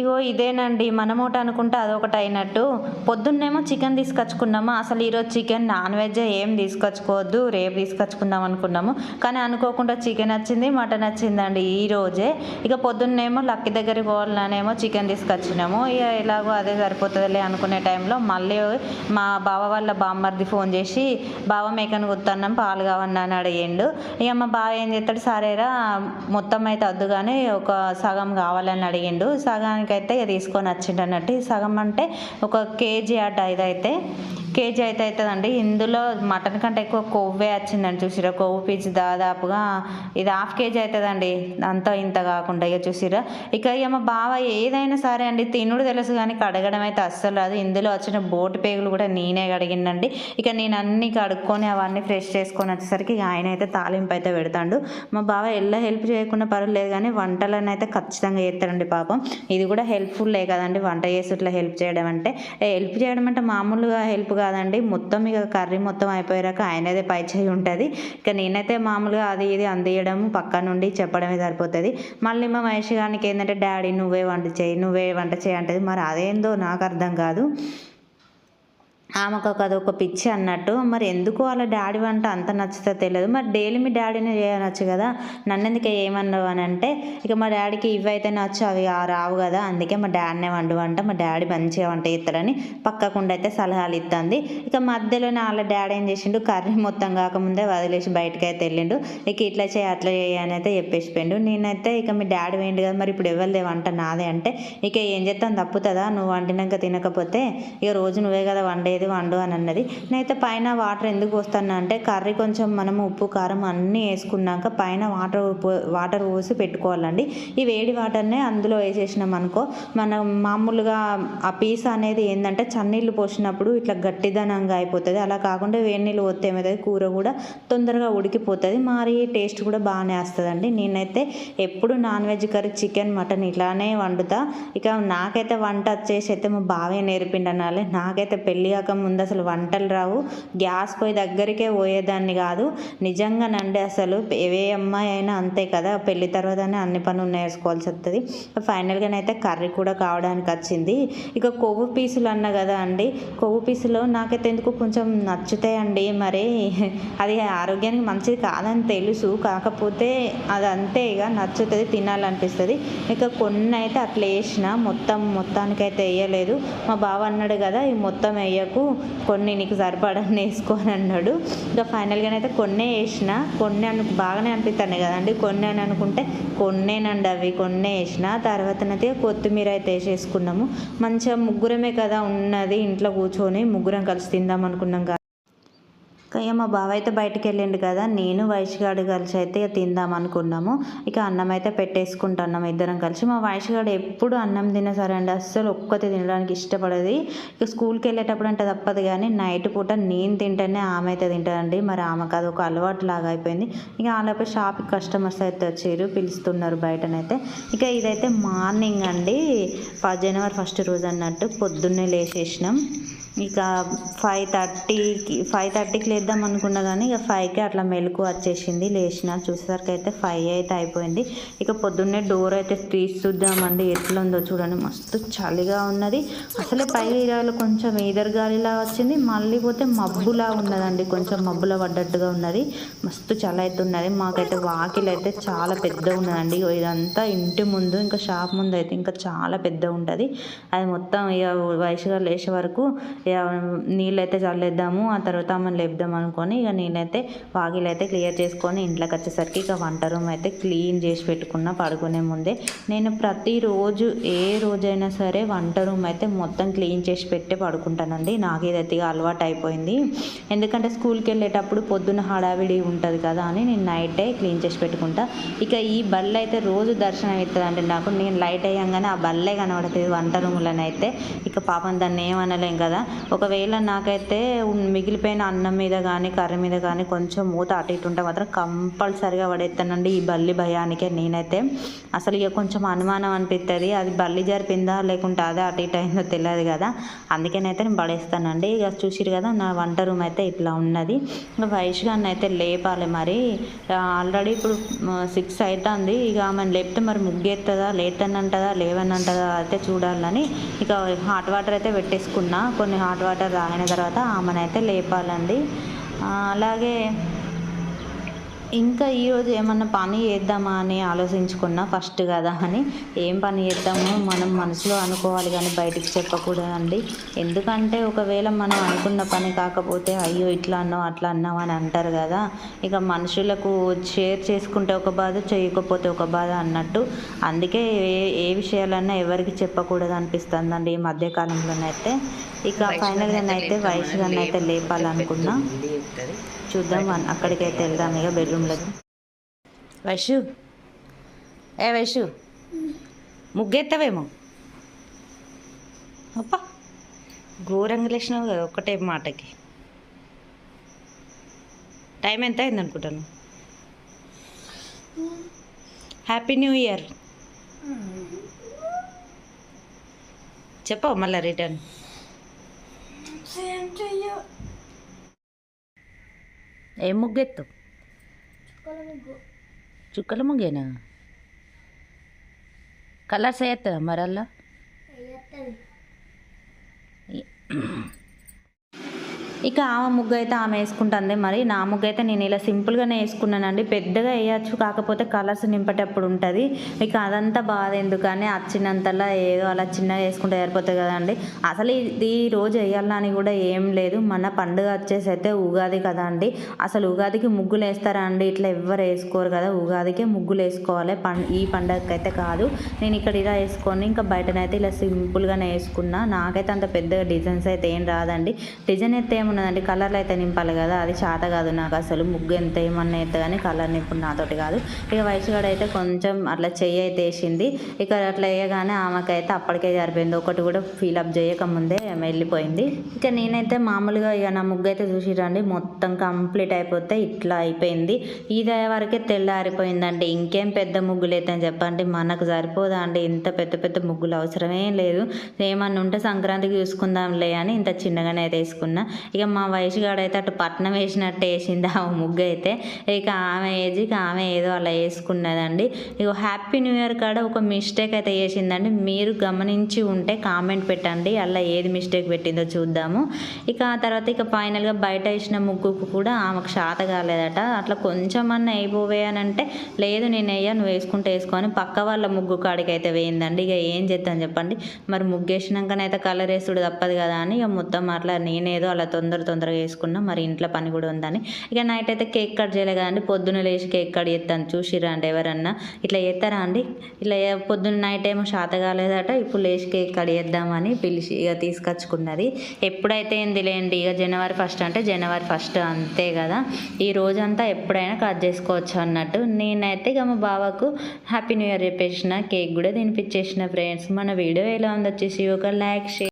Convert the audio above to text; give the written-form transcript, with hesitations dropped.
ఇగో ఇదేనండి మనమోటి అనుకుంటే అదొకటి అయినట్టు. పొద్దున్నేమో చికెన్ తీసుకొచ్చుకున్నాము. అసలు ఈరోజు చికెన్ నాన్ వెజ్ ఏం తీసుకొచ్చుకోవద్దు, రేపు తీసుకొచ్చుకుందాం అనుకున్నాము. కానీ అనుకోకుండా చికెన్ వచ్చింది, మటన్ వచ్చిందండి ఈరోజే. ఇక పొద్దున్నేమో లక్కీ దగ్గరికి పోవాలనేమో చికెన్ తీసుకొచ్చినాము. ఇక ఎలాగో అదే సరిపోతుందిలే అనుకునే టైంలో మళ్ళీ మా బావ వాళ్ళ బామ్మర్ది ఫోన్ చేసి, బావ మేకను గుత్తన్నం పాలు కావన్నా అని అడిగిండు. ఇక మా బావ ఏం చేస్తాడు, సరేరా మొత్తం అయితే వద్దు కానీ ఒక సగం కావాలని అడిగిండు. సగానికైతే ఇక తీసుకొని వచ్చిండు అన్నట్టు. సగం అంటే ఒక కేజీ అట. ఇదైతే కేజీ అయితే అవుతుందండి. ఇందులో మటన్ కంటే ఎక్కువ కొవ్వే వచ్చిందండి. చూసిరా కొవ్వు పీచు దాదాపుగా ఇది హాఫ్ కేజీ అవుతుందండి, అంత ఇంత కాకుండా. ఇక చూసిరా ఇక మా బావ ఏదైనా సరే అండి తినుడు తెలుసు కానీ కడగడం అయితే అస్సలు రాదు. ఇందులో వచ్చిన బోటు పేగులు కూడా నేనే కడిగిందండి. ఇక నేను అన్ని కడుక్కొని అవన్నీ ఫ్రెష్ చేసుకొని వచ్చేసరికి ఆయన అయితే తాలింపు అయితే పెడతాడు. మా బావ ఎలా హెల్ప్ చేయకుండా పర్వాలేదు కానీ వంటలను అయితే ఖచ్చితంగా చేస్తాడండి పాపం. ఇది కూడా హెల్ప్ఫుల్లే కదండి వంట చేసి ఇట్లా హెల్ప్ చేయడం అంటే. హెల్ప్ చేయడం అంటే మామూలుగా హెల్ప్ కాదండి, మొత్తం ఇక కర్రీ మొత్తం అయిపోయాక ఆయనదే పై చేయి ఉంటుంది. ఇక నేనైతే మామూలుగా అది ఇది అందియడం పక్క నుండి చెప్పడమే సరిపోతుంది. మళ్ళీ మా మహేష్ గారికి ఏంటంటే డాడీ నువ్వే వంట చేయి, నువ్వే వంట చేయి అంటది. మరి అదేందో నాకు అర్థం కాదు. ఆమెకు అదొక పిచ్చి అన్నట్టు. మరి ఎందుకు వాళ్ళ డాడీ వంట అంత నచ్చుతో తెలియదు. మరి డైలీ మీ డాడీనే చేయనొచ్చు కదా, నన్ను ఎందుకే ఏమన్నావు అని అంటే, ఇక మా డాడీకి ఇవైతే నచ్చు అవి రావు కదా, అందుకే మా డాడీనే వంట మా డాడీ మంచిగా వంట చేస్తాడని పక్కకుండా అయితే సలహాలు ఇస్తుంది. ఇక మధ్యలోనే వాళ్ళ డాడీ ఏం చేసిండు, కర్రీ మొత్తం కాకముందే వదిలేసి బయటకు అయితే వెళ్ళిండు. ఇక ఇట్లా చేయి అట్లా చేయి అని అయితే చెప్పేసిపోయిండు. నేనైతే ఇక మీ డాడీ వేయండి కదా, మరి ఇప్పుడు ఎవరిదే వంట నాదే అంటే, ఇక ఏం చేస్తాను తప్పుతుందా, నువ్వు వండినాక తినకపోతే ఇక రోజు నువ్వే కదా వండేది వండు అని అన్నది. నేనైతే పైన వాటర్ ఎందుకు పోస్తాను అంటే, కర్రీ కొంచెం మనం ఉప్పు కారం అన్నీ వేసుకున్నాక పైన వాటర్ పోసి పెట్టుకోవాలండి. ఈ వేడి వాటర్నే అందులో వేసేసినాం అనుకో, మనం మామూలుగా ఆ పీస్ అనేది ఏంటంటే చన్నీళ్ళు పోసినప్పుడు ఇట్లా గట్టిదనంగా అయిపోతుంది. అలా కాకుండా వేడి నీళ్ళు పోతే ఏమవుతుంది, కూర కూడా తొందరగా ఉడికిపోతుంది, మరి టేస్ట్ కూడా బాగానే వస్తుందండి. నేనైతే ఎప్పుడు non veg curry chicken mutton ఇట్లానే వండుతా. ఇక నాకైతే వంట వచ్చేసి అయితే మా బావే నేర్పిండు అనాలి. నాకైతే పెళ్ళి కాక ముందు అసలు వంటలు రావు, గ్యాస్ పొయ్యి దగ్గరికే పోయేదాన్ని కాదు నిజంగానండి. అసలు ఏ అమ్మాయి అయినా అంతే కదా, పెళ్లి తర్వాతనే అన్ని పనులు నేర్చుకోవాల్సి వస్తుంది. ఫైనల్గానైతే కర్రీ కూడా కావడానికి వచ్చింది. ఇక కొవ్వు పీసులు అన్న కదా అండి, కొవ్వు పీసులు నాకైతే ఎందుకు కొంచెం నచ్చుతాయండి. మరి అది ఆరోగ్యానికి మంచిది కాదని తెలుసు, కాకపోతే అది అంతే ఇక నచ్చుతుంది, తినాలనిపిస్తుంది. ఇక కొన్ని అయితే అట్లా వేసిన, మొత్తానికైతే వేయలేదు. మా బావ అన్నాడు కదా ఈ మొత్తం వేయకు, కొన్ని నీకు సరిపడని వేసుకో అని అన్నాడు. ఇంకా ఫైనల్గానైతే కొన్నే వేసిన, కొన్ని బాగానే అనిపిస్తాయి కదండి, కొన్ని అని అనుకుంటే కొన్నేనండి అవి, కొన్నే వేసిన. తర్వాతనైతే కొత్తిమీర అయితే వేసేసుకున్నాము. మంచిగా ముగ్గురమే కదా ఉన్నది, ఇంట్లో కూర్చొని ముగ్గురం కలిసి తిందాం అనుకున్నాం. ఇక మా బావ అయితే బయటికి వెళ్ళిండు కదా, నేను వైష్గాడు కలిసి అయితే తిందాం అనుకున్నాము. ఇక అన్నం అయితే పెట్టేసుకుంటున్నాం ఇద్దరం కలిసి. మా వైష్గాడు ఎప్పుడు అన్నం తిన్నా సరే అండి, అస్సలు ఒక్కతే తినడానికి ఇష్టపడది. ఇక స్కూల్కి వెళ్ళేటప్పుడు అంటే తప్పదు కానీ నైట్ పూట నేను తింటేనే ఆమె అయితే తింటుందండి. మరి ఆమెకు అది ఒక అలవాటు లాగా అయిపోయింది. ఇక ఆలోపే షాప్కి కస్టమర్స్ అయితే వచ్చారు, పిలుస్తున్నారు బయటనైతే. ఇక ఇదైతే మార్నింగ్ అండి, జనవరి 1 రోజు అన్నట్టు పొద్దున్నే లేచేసినాం. ఇక 5:30కి లేద్దాం అనుకున్నా కానీ ఇక 5కి అట్లా మెలకు వచ్చేసింది. లేచిన చూసేసరికి అయితే 5 అయితే అయిపోయింది. ఇక పొద్దున్నే డోర్ అయితే తీసి చూద్దామండి ఎట్లా ఉందో చూడండి, మస్తు చలిగా ఉన్నది. అసలే పై ఇరాలు కొంచెం ఈదరగాలిలా వచ్చింది, మళ్ళీ పోతే మబ్బులా ఉన్నదండి, కొంచెం మబ్బులా పడ్డట్టుగా ఉన్నది, మస్తు చలి అయితే ఉన్నది. మాకైతే వాకిలు అయితే చాలా పెద్ద ఉన్నదండి. ఇదంతా ఇంటి ముందు, ఇంకా షాప్ ముందు అయితే ఇంకా చాలా పెద్ద ఉంటుంది. అది మొత్తం ఇక వయసుగా లేచే వరకు ఇక నీళ్ళైతే చల్లేద్దాము, ఆ తర్వాత ఆమెను లేపుదాం అనుకొని ఇక నేనైతే వాకిలైతే క్లియర్ చేసుకొని ఇంట్లోకి వచ్చేసరికి ఇక వంట రూమ్ అయితే క్లీన్ చేసి పెట్టుకున్న పడుకునే ముందే. నేను ప్రతిరోజు ఏ రోజైనా సరే వంట రూమ్ అయితే మొత్తం క్లీన్ చేసి పెట్టి పడుకుంటానండి. నాకు ఇదైతే అలవాటు అయిపోయింది. ఎందుకంటే స్కూల్కి వెళ్ళేటప్పుడు పొద్దున్న హడావిడి ఉంటుంది కదా అని నేను నైటే క్లీన్ చేసి పెట్టుకుంటా. ఇక ఈ బల్ల అయితే రోజు దర్శనం అవుతుందండి నాకు. నేను లైట్ అయ్యంగానే ఆ బల్లే కనబడుతుంది వంట రూమ్లోనైతే. ఇక పాపం దాన్ని ఏమనలేం కదా, ఒకవేళ నాకైతే మిగిలిపోయిన అన్నం మీద కానీ కర్రీ మీద కానీ కొంచెం మూత అటు ఇటు ఉంటే మాత్రం కంపల్సరిగా పడేస్తానండి ఈ బల్లి భయానికే. నేనైతే అసలు ఇక కొంచెం అనుమానం అనిపిస్తుంది, అది బల్లి జరిపిందా లేకుంటే అదే అటు ఇటు అయిందో తెలియదు కదా, అందుకనైతే నేను పడేస్తానండి. ఇక చూసిరు కదా నా వంట రూమ్ అయితే ఇట్లా ఉన్నది. ఇంకా వైష్ గారిని అయితే లేపాలి మరి. ఆల్రెడీ ఇప్పుడు 6 అవుతుంది. ఇక ఆమెను లేపితే మరి ముగ్గేస్తుందా లేట్ అని అంటుందా లేవని అంటుందా అయితే చూడాలని ఇక హాట్ వాటర్ అయితే పెట్టేసుకున్నా. కొన్ని హాట్ వాటర్ తాగిన తర్వాత ఆమెనైతే లేపాలండి. అలాగే ఇంకా ఈరోజు ఏమన్నా పని చేద్దామా అని ఆలోచించుకున్నా ఫస్ట్ కదా అని. ఏం పని చేద్దామో మనం మనసులో అనుకోవాలి కానీ బయటికి చెప్పకూడదండి. ఎందుకంటే ఒకవేళ మనం అనుకున్న పని కాకపోతే అయ్యో ఇట్లా అన్నావు అట్లా అన్నావు అని అంటారు కదా. ఇక మనుషులకు షేర్ చేసుకుంటే ఒక బాధ, చేయకపోతే ఒక బాధ అన్నట్టు. అందుకే ఏ విషయాలన్నా ఎవరికి చెప్పకూడదు అనిపిస్తుందండి ఈ మధ్యకాలంలోనైతే. ఇక ఫైనల్గానైతే వైష్ గారిని అయితే లేపాలనుకున్నా. చూద్దాం, అక్కడికైతే వెళ్దాం ఇక బెడ్రూమ్లోకి. వైషు, ఏ వైషు ముగ్గెత్తవేమో అప్ప, ఘోరంగా లేచినావు కదా ఒక్కటే మాటకి. టైం ఎంత అయింది అనుకుంటాను? హ్యాపీ న్యూ ఇయర్ చెప్పవు మళ్ళీ రిటర్న్. ఏం ముగ్గెత్తు? చుక్కల ముగ్గేనా? కలర్స్ వేస్తా మరల్లా? ఇక ఆమె ముగ్గు అయితే ఆమె వేసుకుంటుంది. మరి నా ముగ్గు అయితే నేను ఇలా సింపుల్గానే వేసుకున్నానండి. పెద్దగా వేయచ్చు, కాకపోతే కలర్స్ నింపేటప్పుడు ఉంటుంది. ఇక అదంతా బాధ ఎందుకని వచ్చినంతలా ఏదో అలా చిన్నగా వేసుకుంటే సరిపోతుంది కదండి. అసలు ఇది రోజు వేయాలని కూడా ఏం లేదు. మన పండుగ వచ్చేసి అయితే ఉగాది కదా అండి. అసలు ఉగాదికి ముగ్గులు వేస్తారా అండి? ఇట్లా ఎవ్వరు వేసుకోరు కదా. ఉగాదికే ముగ్గులు వేసుకోవాలి, ఈ పండుగకి అయితే కాదు. నేను ఇక్కడ ఇలా వేసుకొని ఇంకా బయటనైతే ఇలా సింపుల్గానే వేసుకున్నా. నాకైతే అంత పెద్దగా డిజైన్స్ అయితే ఏం రాదండి. డిజైన్ అయితే ఉన్నదండి, కలర్లు అయితే నింపాలి కదా, అది చేత కాదు నాకు అసలు. ముగ్గు ఎంత ఏమన్నా అయితే కానీ కలర్ నింపుడు నాతోటి కాదు. ఇక వయసుగాడు అయితే కొంచెం అట్లా చెయ్యి అయితే వేసింది. ఇక అట్లా వేయగానే ఆమెకైతే అప్పటికే సరిపోయింది, ఒకటి కూడా ఫీలప్ చేయకముందే వెళ్ళిపోయింది. ఇక నేనైతే మామూలుగా ఇక నా ముగ్గు అయితే చూసిరండి మొత్తం కంప్లీట్ అయిపోతే ఇట్లా అయిపోయింది. ఇది వరకే తెల్లారిపోయిందండి. ఇంకేం పెద్ద ముగ్గులు అయితే అని చెప్పండి, మనకు సరిపోదా అండి ఇంత పెద్ద పెద్ద ముగ్గులు? అవసరమే లేదు. ఏమన్నా ఉంటే సంక్రాంతికి చూసుకుందాంలే అని ఇంత చిన్నగానే అయితే వేసుకున్నా. ఇక మా వయసుగాడైతే అటు పట్నం వేసినట్టు వేసింది ఆ ముగ్గు అయితే. ఇక ఆమె ఏజ్కి ఆమె ఏదో అలా వేసుకున్నదండి. ఇక హ్యాపీ న్యూ ఇయర్ కాడ ఒక మిస్టేక్ అయితే చేసిందండి. మీరు గమనించి ఉంటే కామెంట్ పెట్టండి, అలా ఏది మిస్టేక్ పెట్టిందో చూద్దాము. ఇక ఆ తర్వాత ఇక ఫైనల్గా బయట వేసిన ముగ్గుకు కూడా ఆమెకు శాత కాలేదట. అట్లా కొంచెం అన్న అయిపోవే అని అంటే లేదు నేను వేయ, నువ్వు వేసుకుంటే వేసుకొని పక్క వాళ్ళ ముగ్గు కాడికి అయితే వేయిందండి. ఇక ఏం చేద్దాం చెప్పండి, మరి ముగ్గు వేసినాకనైతే కలర్ వేసుడు తప్పదు కదా అని ఇక మొత్తం అట్లా నేనేదో అలా తొందరగా వేసుకున్నా. మరి ఇంట్లో పని కూడా ఉందని ఇక నైట్ అయితే కేక్ కట్ చేయలే కదండి, పొద్దున్న లేచి కేక్ కట్ చేస్తాను. చూసిరా అండి ఎవరన్నా ఇట్లా చేస్తారా అండి? ఇట్లా పొద్దున్న నైట్ ఏమో శాత కాలేదట, ఇప్పుడు లేచి కేక్ కట్ చేద్దామని పిలిచి ఇక తీసుకొచ్చుకున్నది. ఎప్పుడైతే ఏంది లేండి, ఇక జనవరి 1 అంటే జనవరి 1 అంతే కదా. ఈ రోజంతా ఎప్పుడైనా కట్ చేసుకోవచ్చు అన్నట్టు. నేనైతే ఇక మా బావకు హ్యాపీ న్యూ ఇయర్ చెప్పేసిన, కేక్ కూడా తినిపించేసిన. ఫ్రెండ్స్ మన వీడియో ఎలా ఉందో వచ్చేసి ఒక లైక్, షేర్